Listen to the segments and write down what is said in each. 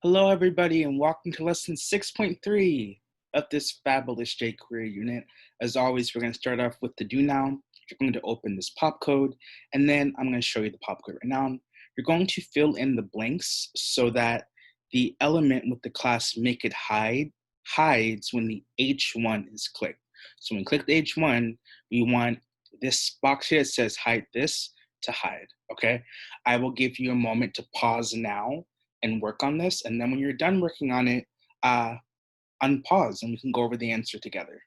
Hello, everybody, and welcome to lesson 6.3 of this fabulous jQuery unit. As always, we're going to start off with the do noun. You're going to open this pop code, and then I'm going to show you the pop code right now. You're going to fill in the blanks so that the element with the class make it hides when the H1 is clicked. So when we click the H1, we want this box here that says hide this to hide, okay? I will give you a moment to pause now and work on this. And then when you're done working on it, unpause and we can go over the answer together.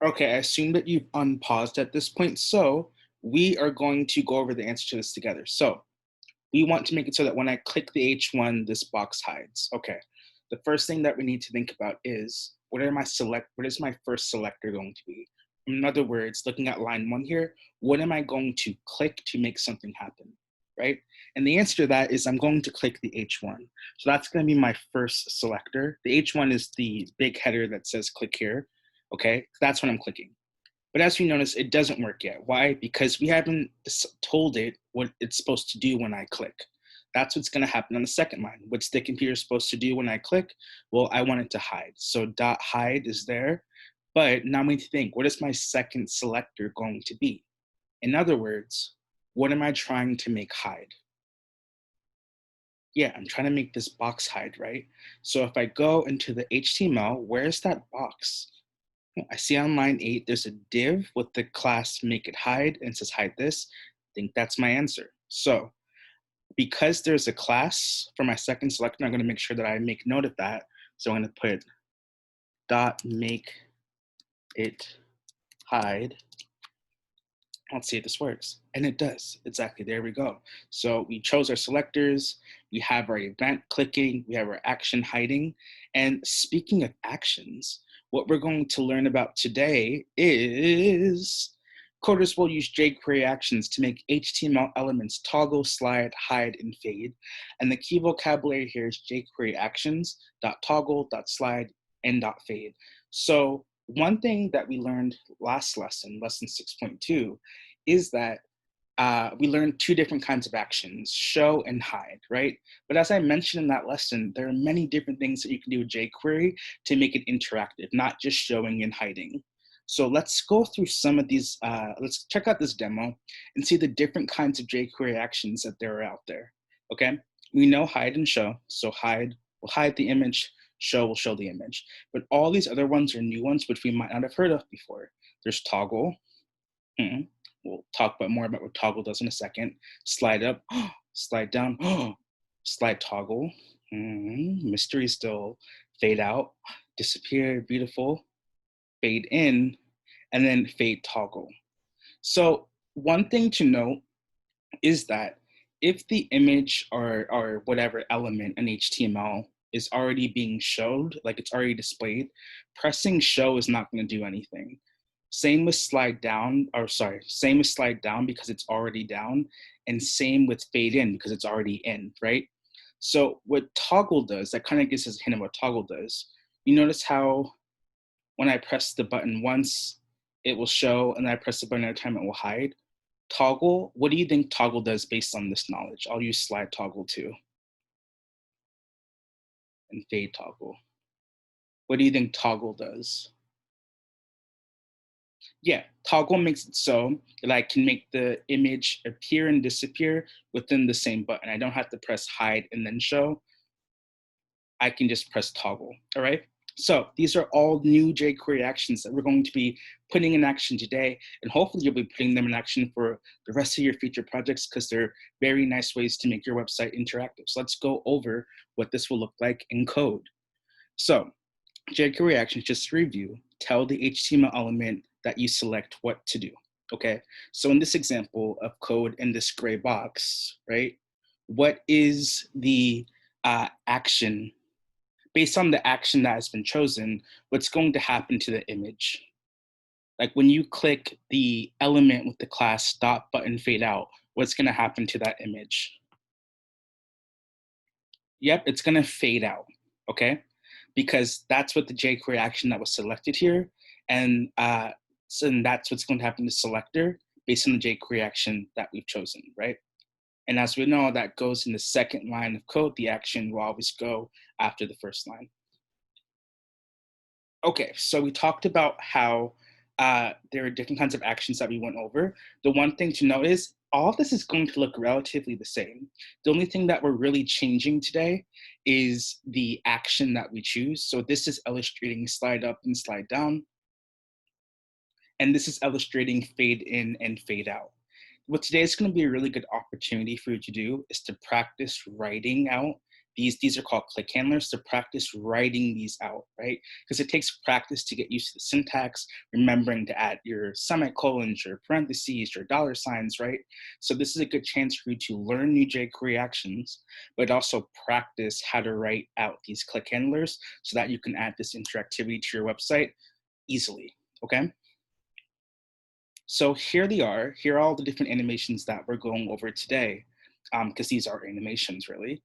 Okay, I assume that you've unpaused at this point. So we are going to go over the answer to this together. So we want to make it so that when I click the H1, this box hides. Okay, the first thing that we need to think about is what is my first selector going to be? In other words, looking at line 1 here, what am I going to click to make something happen, right? And the answer to that is I'm going to click the H1. So that's going to be my first selector. The H1 is the big header that says click here, okay? That's what I'm clicking. But as we notice, it doesn't work yet. Why? Because we haven't told it what it's supposed to do when I click. That's what's going to happen on the second line. What's the computer supposed to do when I click? Well, I want it to hide. So dot hide is there. But now we need to think, what is my second selector going to be? In other words, what am I trying to make hide? Yeah, I'm trying to make this box hide, right? So if I go into the HTML, where's that box? I see on line 8, there's a div with the class make it hide and it says hide this. I think that's my answer. So because there's a class for my second selector, I'm going to make sure that I make note of that. So I'm going to put dot make it hide. Let's see if this works. And it does. Exactly. There we go. So we chose our selectors. We have our event clicking. We have our action hiding. And speaking of actions, what we're going to learn about today is coders will use jQuery actions to make HTML elements toggle, slide, hide, and fade. And the key vocabulary here is jQuery actions, .toggle, .slide, and .fade. So one thing that we learned last lesson, lesson 6.2, is that we learned two different kinds of actions, show and hide, right? But as I mentioned in that lesson, there are many different things that you can do with jQuery to make it interactive, not just showing and hiding. So let's go through some of these, let's check out this demo and see the different kinds of jQuery actions that there are out there, okay? We know hide and show, so hide will hide the image, show will show the image. But all these other ones are new ones, which we might not have heard of before. There's toggle. We'll talk more about what toggle does in a second. Slide up, slide down, slide toggle. Mystery still. Fade out, disappear, beautiful. Fade in, and then fade toggle. So one thing to note is that if the image or whatever element in HTML is already being showed, like it's already displayed, pressing show is not going to do anything. Same with slide down, same with slide down because it's already down, and same with fade in because it's already in, right? So what toggle does, that kind of gives us a hint of what toggle does. You notice how when I press the button once, it will show, and then I press the button another time, it will hide. Toggle, what do you think toggle does based on this knowledge? I'll use slide toggle too. And fade toggle. What do you think toggle does? Yeah, toggle makes it so that I can make the image appear and disappear within the same button. I don't have to press hide and then show. I can just press toggle, all right? So these are all new jQuery actions that we're going to be putting in action today, and hopefully you'll be putting them in action for the rest of your future projects because they're very nice ways to make your website interactive. So let's go over what this will look like in code. So jQuery actions, just to review, tell the HTML element that you select what to do, okay? So in this example of code in this gray box, right, what is the action? Based on the action that has been chosen, what's going to happen to the image? Like when you click the element with the class stop button fade out, what's going to happen to that image? Yep, it's going to fade out, okay? Because that's what the jQuery action that was selected here. And so that's what's going to happen to selector. based on the jQuery action that we've chosen, right? And as we know, that goes in the second line of code. The action will always go after the first line. Okay, so we talked about how there are different kinds of actions that we went over. The one thing to note is all of this is going to look relatively the same. The only thing that we're really changing today is the action that we choose. So this is illustrating slide up and slide down. And this is illustrating fade in and fade out. What today is going to be a really good opportunity for you to do is to practice writing out these are called click handlers, to practice writing these out, right? Because it takes practice to get used to the syntax, remembering to add your semicolons, your parentheses, your dollar signs, right? So this is a good chance for you to learn new jQuery actions, but also practice how to write out these click handlers so that you can add this interactivity to your website easily, okay? So here they are. Here are all the different animations that we're going over today, because these are animations really.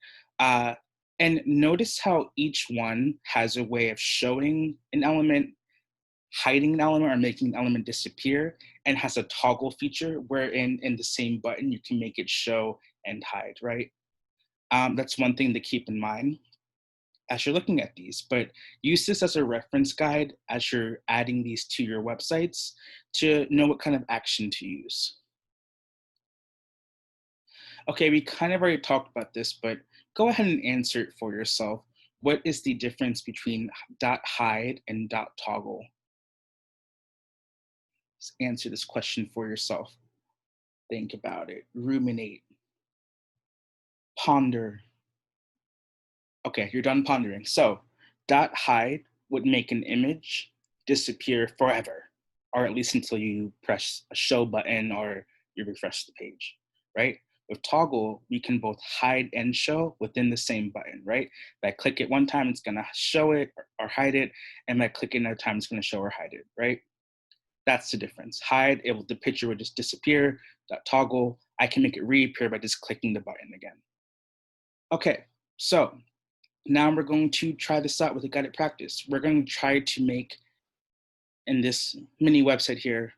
And notice how each one has a way of showing an element, hiding an element, or making an element disappear, and has a toggle feature wherein in the same button you can make it show and hide, right? That's one thing to keep in mind as you're looking at these, but use this as a reference guide as you're adding these to your websites to know what kind of action to use. Okay, we kind of already talked about this, but go ahead and answer it for yourself. What is the difference between .hide and .toggle? Just answer this question for yourself. Think about it, ruminate, ponder. Okay, you're done pondering. So .hide would make an image disappear forever, or at least until you press a show button or you refresh the page, right? With toggle, we can both hide and show within the same button, right? If I click it one time, it's gonna show it or hide it, and if I click it another time, it's gonna show or hide it, right? That's the difference. Hide, the picture would just disappear. Toggle, I can make it reappear by just clicking the button again. Okay, so now we're going to try this out with a guided practice. We're going to try to make, in this mini website here,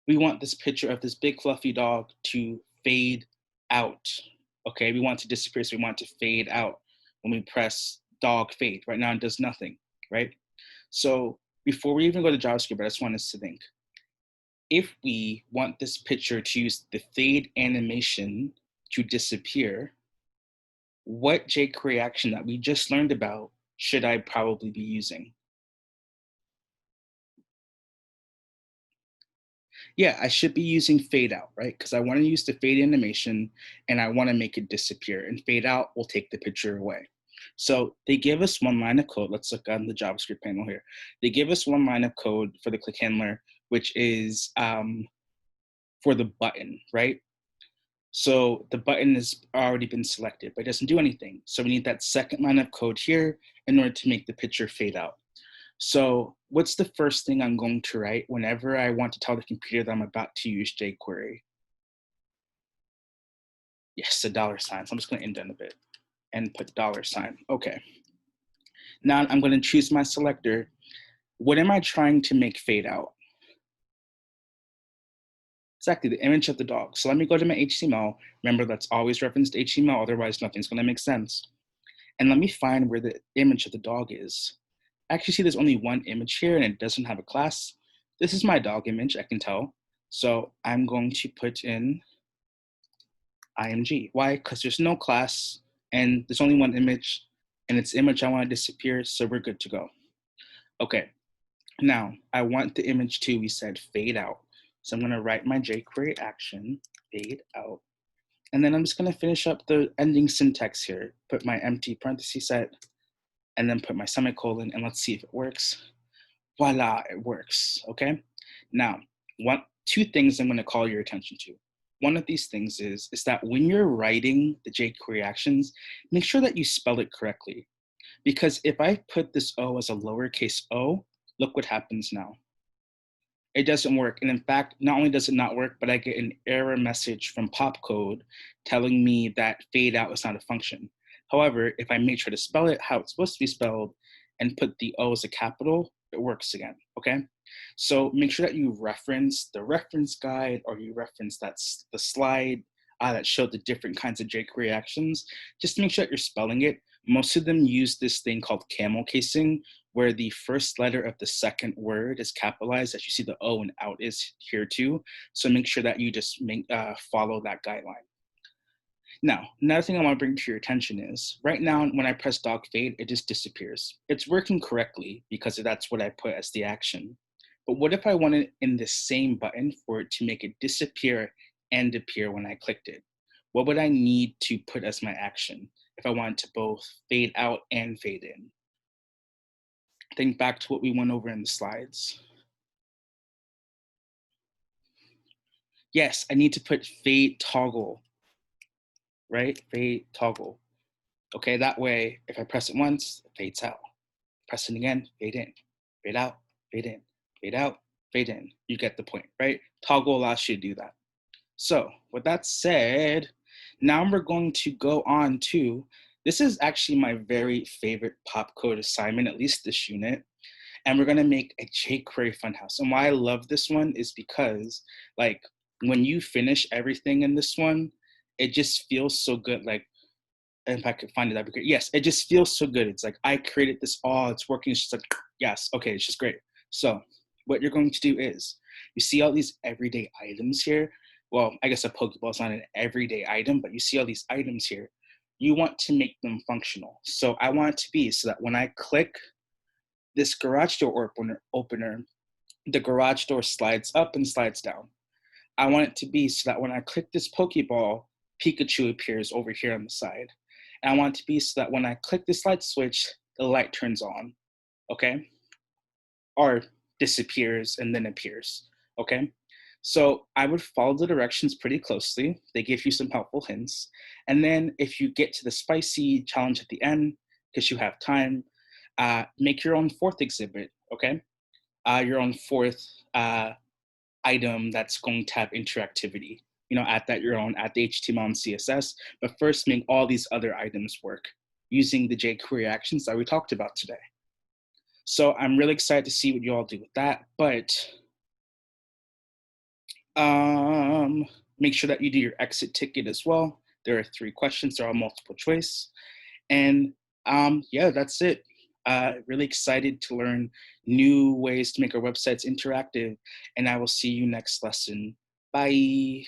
we want this picture of this big fluffy dog to fade out. Okay, we want it to disappear, so we want it to fade out when we press dog fade. Right now it does nothing, right? So before we even go to JavaScript, I just want us to think. If we want this picture to use the fade animation to disappear, what jQuery action that we just learned about should I probably be using? Yeah, I should be using fade out, right? Because I want to use the fade animation and I want to make it disappear, and fade out will take the picture away. So they give us one line of code. Let's look on the JavaScript panel here. They give us one line of code for the click handler, which is for the button, right? So the button has already been selected, but it doesn't do anything. So we need that second line of code here in order to make the picture fade out. So what's the first thing I'm going to write whenever I want to tell the computer that I'm about to use jQuery? Yes, a dollar sign. So I'm just going to indent a bit and put dollar sign. Okay. Now I'm going to choose my selector. What am I trying to make fade out? Exactly, the image of the dog. So let me go to my HTML. Remember, that's always referenced HTML, otherwise nothing's going to make sense. And let me find where the image of the dog is. Actually, see, there's only one image here and it doesn't have a class. This is my dog image, I can tell. So I'm going to put in img. Why? Because there's no class and there's only one image, and its image I want to disappear, so we're good to go. Okay, now I want the image to, we said, fade out. So I'm going to write my jQuery action, fade out. And then I'm just going to finish up the ending syntax here, put my empty parenthesis set, and then put my semicolon, and let's see if it works. Voila, it works, okay? Now, two things I'm gonna call your attention to. One of these things is that when you're writing the jQuery actions, make sure that you spell it correctly. Because if I put this O as a lowercase o, look what happens now. It doesn't work. And in fact, not only does it not work, but I get an error message from popcode telling me that fade out is not a function. However, if I make sure to spell it how it's supposed to be spelled and put the O as a capital, it works again, okay? So make sure that you reference the reference guide or you reference the slide that showed the different kinds of jQuery actions, just to make sure that you're spelling it. Most of them use this thing called camel casing, where the first letter of the second word is capitalized, as you see the O and out is here too. So make sure that you just follow that guideline. Now, another thing I want to bring to your attention is right now when I press dog fade, it just disappears. It's working correctly because that's what I put as the action. But what if I wanted in the same button for it to make it disappear and appear when I clicked it? What would I need to put as my action if I wanted to both fade out and fade in? Think back to what we went over in the slides. Yes, I need to put fade toggle, right? Fade toggle. Okay, that way, if I press it once, it fades out. Press it again, fade in, fade out, fade in, fade out, fade in. You get the point, right? Toggle allows you to do that. So with that said, now we're going to go on to, this is actually my very favorite pop code assignment, at least this unit. And we're gonna make a jQuery funhouse. And why I love this one is because like when you finish everything in this one, it just feels so good. Like if I could find it, that'd be great. Yes, it just feels so good. It's like I created this all, it's working. It's just like, yes, okay, it's just great. So what you're going to do is, you see all these everyday items here. Well, I guess a Pokeball is not an everyday item, but you see all these items here. You want to make them functional. So I want it to be so that when I click this garage door opener, the garage door slides up and slides down. I want it to be so that when I click this Pokeball, Pikachu appears over here on the side. And I want it to be so that when I click this light switch, the light turns on, okay? Or disappears and then appears, okay? So I would follow the directions pretty closely. They give you some helpful hints. And then if you get to the spicy challenge at the end, because you have time, make your own fourth exhibit, okay? Your own fourth item that's going to have interactivity, at that your own, at the HTML and CSS, but first make all these other items work using the jQuery actions that we talked about today. So I'm really excited to see what you all do with that, but make sure that you do your exit ticket as well. There are 3 questions, they're all multiple choice. And yeah, that's it. Really excited to learn new ways to make our websites interactive, and I will see you next lesson. Bye.